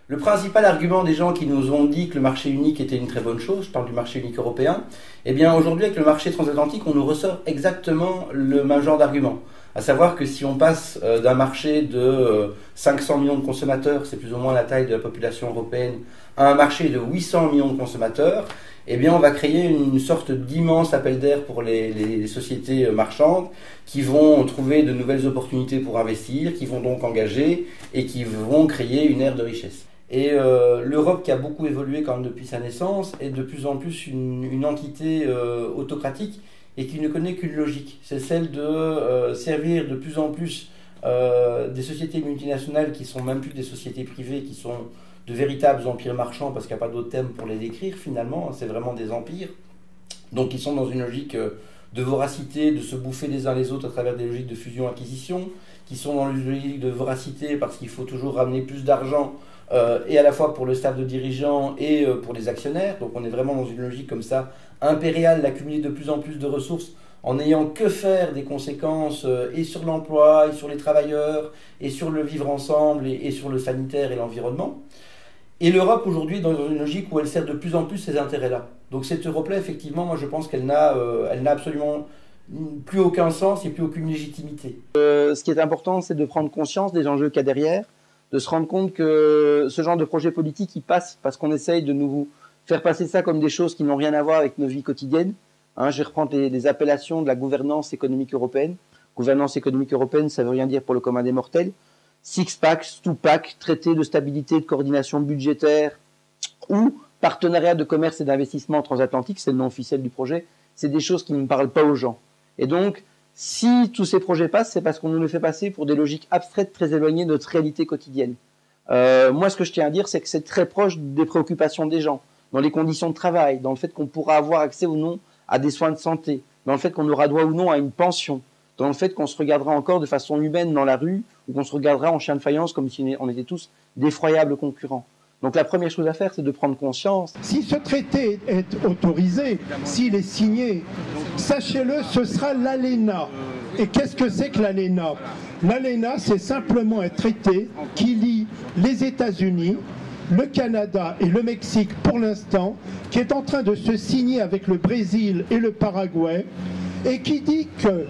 Le principal argument des gens qui nous ont dit que le marché unique était une très bonne chose, je parle du marché unique européen, eh bien aujourd'hui avec le marché transatlantique, on nous ressort exactement le même genre d'argument. À savoir que si on passe d'un marché de 500 millions de consommateurs, c'est plus ou moins la taille de la population européenne, à un marché de 800 millions de consommateurs, eh bien on va créer une sorte d'immense appel d'air pour les sociétés marchandes qui vont trouver de nouvelles opportunités pour investir, qui vont donc engager et qui vont créer une ère de richesse. Et l'Europe, qui a beaucoup évolué quand même depuis sa naissance, est de plus en plus une entité autocratique et qui ne connaît qu'une logique. C'est celle de servir de plus en plus des sociétés multinationales qui sont même plus des sociétés privées, qui sont de véritables empires marchands, parce qu'il n'y a pas d'autre terme pour les décrire finalement, c'est vraiment des empires. Donc ils sont dans une logique de voracité, de se bouffer les uns les autres à travers des logiques de fusion-acquisition, qui sont dans une logique de voracité parce qu'il faut toujours ramener plus d'argent, et à la fois pour le staff de dirigeants et pour les actionnaires. Donc on est vraiment dans une logique comme ça, impériale, d'accumuler de plus en plus de ressources en n'ayant que faire des conséquences et sur l'emploi, et sur les travailleurs, et sur le vivre ensemble, et sur le sanitaire et l'environnement. Et l'Europe aujourd'hui est dans une logique où elle sert de plus en plus ces intérêts-là. Donc cette Europe-là, effectivement, moi je pense qu'elle n'a absolument plus aucun sens et plus aucune légitimité. Ce qui est important, c'est de prendre conscience des enjeux qu'il y a derrière, de se rendre compte que ce genre de projet politique, il passe parce qu'on essaye de nous faire passer ça comme des choses qui n'ont rien à voir avec nos vies quotidiennes. Je vais reprendre les appellations de la gouvernance économique européenne. Gouvernance économique européenne, ça veut rien dire pour le commun des mortels. Six-pack, two-pack, traité de stabilité et de coordination budgétaire ou partenariat de commerce et d'investissement transatlantique, c'est le nom officiel du projet, c'est des choses qui ne parlent pas aux gens. Et donc, si tous ces projets passent, c'est parce qu'on nous les fait passer pour des logiques abstraites très éloignées de notre réalité quotidienne. Moi, ce que je tiens à dire, c'est que c'est très proche des préoccupations des gens, dans les conditions de travail, dans le fait qu'on pourra avoir accès ou non à des soins de santé, dans le fait qu'on aura droit ou non à une pension, dans le fait qu'on se regardera encore de façon humaine dans la rue, ou qu'on se regardera en chien de faïence comme si on était tous d'effroyables concurrents. Donc la première chose à faire, c'est de prendre conscience. Si ce traité est autorisé, s'il est signé, sachez-le, ce sera l'ALENA. Et qu'est-ce que c'est que l'ALENA? L'ALENA, c'est simplement un traité qui lie les États-Unis, le Canada et le Mexique pour l'instant, qui est en train de se signer avec le Brésil et le Paraguay, et qui dit que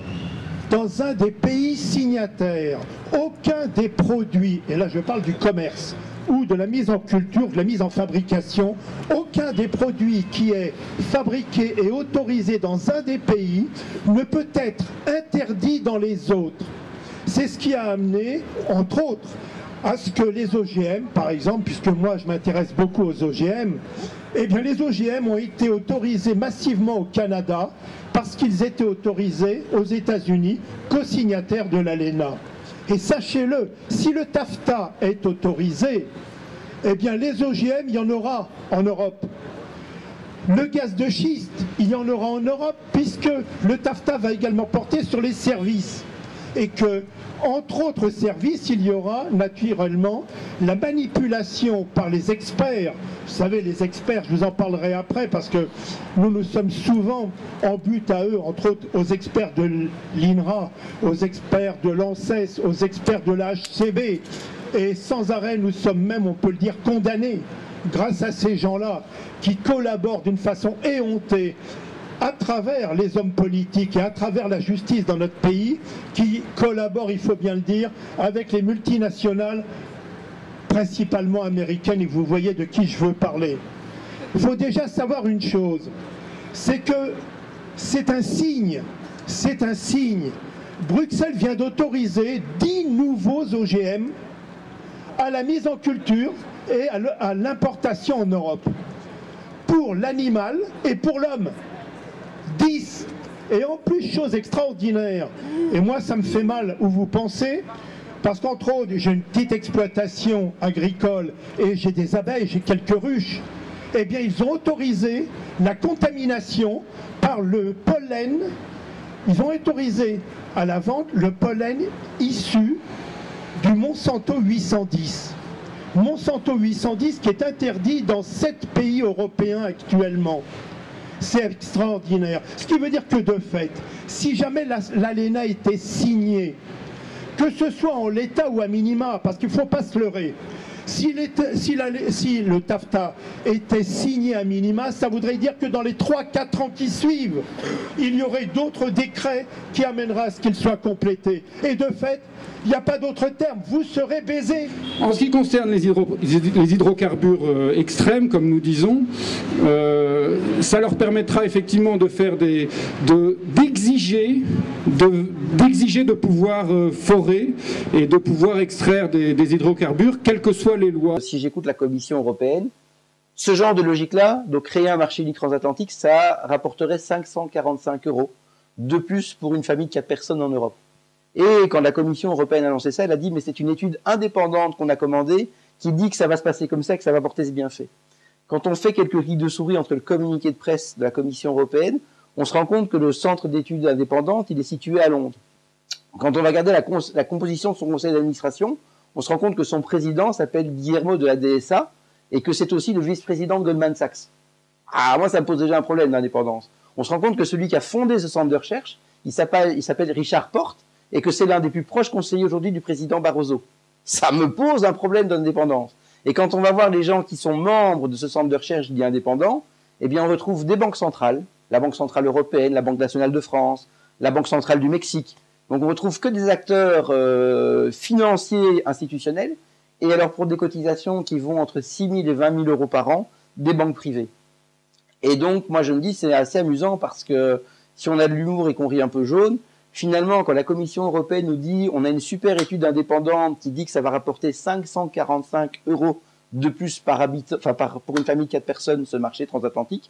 dans un des pays signataires, aucun des produits, et là je parle du commerce, ou de la mise en culture, de la mise en fabrication, aucun des produits qui est fabriqué et autorisé dans un des pays ne peut être interdit dans les autres. C'est ce qui a amené, entre autres, à ce que les OGM, par exemple, puisque moi je m'intéresse beaucoup aux OGM, eh bien les OGM ont été autorisés massivement au Canada parce qu'ils étaient autorisés aux États-Unis, co-signataires de l'ALENA. Et sachez-le, si le TAFTA est autorisé, eh bien les OGM, il y en aura en Europe. Le gaz de schiste, il y en aura en Europe, puisque le TAFTA va également porter sur les services. Et que, entre autres services, il y aura naturellement la manipulation par les experts. Vous savez, les experts, je vous en parlerai après, parce que nous sommes souvent en but à eux, entre autres aux experts de l'INRA, aux experts de l'ANSES, aux experts de la HCB. Et sans arrêt, nous sommes même, on peut le dire, condamnés, grâce à ces gens-là, qui collaborent d'une façon éhontée à travers les hommes politiques et à travers la justice dans notre pays, qui collaborent, il faut bien le dire, avec les multinationales, principalement américaines, et vous voyez de qui je veux parler. Il faut déjà savoir une chose, c'est que c'est un signe. Bruxelles vient d'autoriser 10 nouveaux OGM à la mise en culture et à l'importation en Europe, pour l'animal et pour l'homme. 10. Et en plus, chose extraordinaire, et moi ça me fait mal où vous pensez, parce qu'entre autres, j'ai une petite exploitation agricole et j'ai des abeilles, j'ai quelques ruches, eh bien ils ont autorisé la contamination par le pollen, ils ont autorisé à la vente le pollen issu du Monsanto 810. Monsanto 810 qui est interdit dans 7 pays européens actuellement. C'est extraordinaire. Ce qui veut dire que de fait, si jamais l'ALENA était signée, que ce soit en l'état ou à minima, parce qu'il ne faut pas se leurrer, Si le TAFTA était signé à minima, ça voudrait dire que dans les 3-4 ans qui suivent, il y aurait d'autres décrets qui amèneraient à ce qu'il soit complété. Et de fait, il n'y a pas d'autre terme, vous serez baisés. En ce qui concerne les hydrocarbures extrêmes, comme nous disons, ça leur permettra effectivement de faire d'exiger de pouvoir forer et de pouvoir extraire des hydrocarbures, quelles que soient les lois. Si j'écoute la Commission européenne, ce genre de logique-là, donc créer un marché unique transatlantique, ça rapporterait 545 € de plus pour une famille de 4 personnes en Europe. Et quand la Commission européenne a lancé ça, elle a dit mais c'est une étude indépendante qu'on a commandée qui dit que ça va se passer comme ça, que ça va porter ce bienfait. Quand on fait quelques clics de souris entre le communiqué de presse de la Commission européenne, on se rend compte que le centre d'études indépendante, il est situé à Londres. Quand on va regarder la composition de son conseil d'administration, on se rend compte que son président s'appelle Guillermo de la DSA et que c'est aussi le vice-président de Goldman Sachs. Ah, moi, ça me pose déjà un problème d'indépendance. On se rend compte que celui qui a fondé ce centre de recherche, il s'appelle Richard Porte, et que c'est l'un des plus proches conseillers aujourd'hui du président Barroso. Ça me pose un problème d'indépendance. Et quand on va voir les gens qui sont membres de ce centre de recherche dit indépendant, eh bien on retrouve des banques centrales, la Banque centrale européenne, la Banque nationale de France, la Banque centrale du Mexique. Donc on retrouve que des acteurs financiers institutionnels, et alors pour des cotisations qui vont entre 6 000 et 20 000 € par an, des banques privées. Et donc moi je me dis c'est assez amusant parce que si on a de l'humour et qu'on rit un peu jaune, finalement, quand la Commission européenne nous dit on a une super étude indépendante qui dit que ça va rapporter 545 € de plus par habitant, pour une famille de 4 personnes, ce marché transatlantique,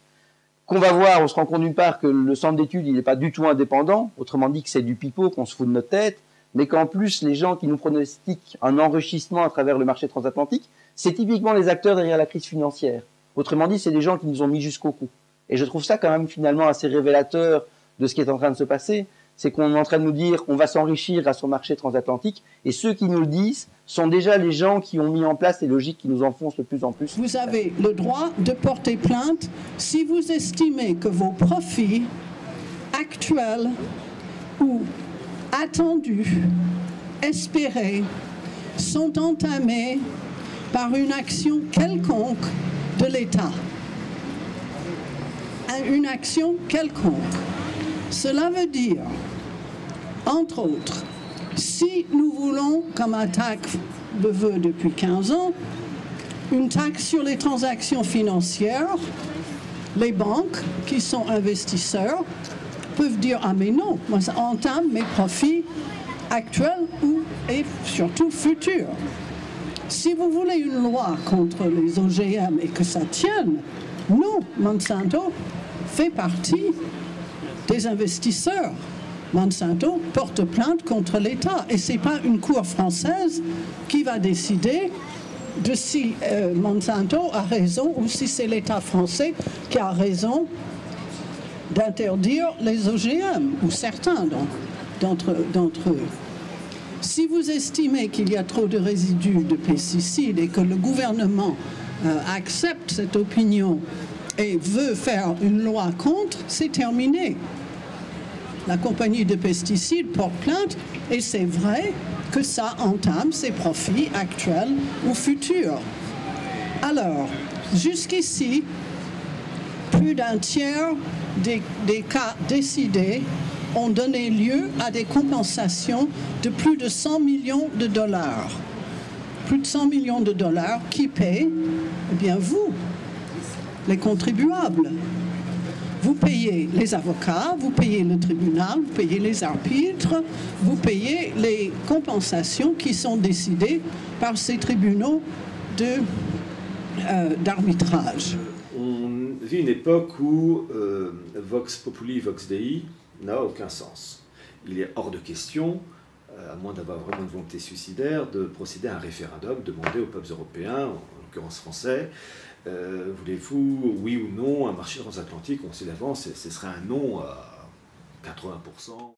qu'on va voir, on se rend compte d'une part que le centre d'études il n'est pas du tout indépendant, autrement dit que c'est du pipeau, qu'on se fout de notre tête, mais qu'en plus les gens qui nous pronostiquent un enrichissement à travers le marché transatlantique, c'est typiquement les acteurs derrière la crise financière. Autrement dit, c'est des gens qui nous ont mis jusqu'au cou. Et je trouve ça quand même finalement assez révélateur de ce qui est en train de se passer. C'est qu'on est en train de nous dire qu'on va s'enrichir grâce au marché transatlantique, et ceux qui nous le disent sont déjà les gens qui ont mis en place les logiques qui nous enfoncent de plus en plus. Vous avez le droit de porter plainte si vous estimez que vos profits actuels ou attendus, espérés, sont entamés par une action quelconque de l'État. Une action quelconque. Cela veut dire, entre autres, si nous voulons, comme ATTAC le veut depuis 15 ans, une taxe sur les transactions financières, les banques qui sont investisseurs peuvent dire « Ah mais non, moi ça entame mes profits actuels et surtout futurs ». Si vous voulez une loi contre les OGM et que ça tienne, non, Monsanto fait partie des investisseurs. Monsanto porte plainte contre l'État et ce n'est pas une cour française qui va décider de si Monsanto a raison ou si c'est l'État français qui a raison d'interdire les OGM, ou certains d'entre eux. Si vous estimez qu'il y a trop de résidus de pesticides et que le gouvernement accepte cette opinion et veut faire une loi contre, c'est terminé. La compagnie de pesticides porte plainte et c'est vrai que ça entame ses profits actuels ou futurs. Alors, jusqu'ici, plus d'un tiers des cas décidés ont donné lieu à des compensations de plus de 100 millions de dollars. Plus de 100 millions de dollars qui paient, eh bien vous, les contribuables. Vous payez les avocats, vous payez le tribunal, vous payez les arbitres, vous payez les compensations qui sont décidées par ces tribunaux d'arbitrage. On vit une époque où Vox Populi, Vox Dei n'a aucun sens. Il est hors de question, à moins d'avoir vraiment une volonté suicidaire, de procéder à un référendum, demander aux peuples européens, en l'occurrence français, voulez-vous, oui ou non, un marché transatlantique? On sait d'avance, ce serait un non à 80%.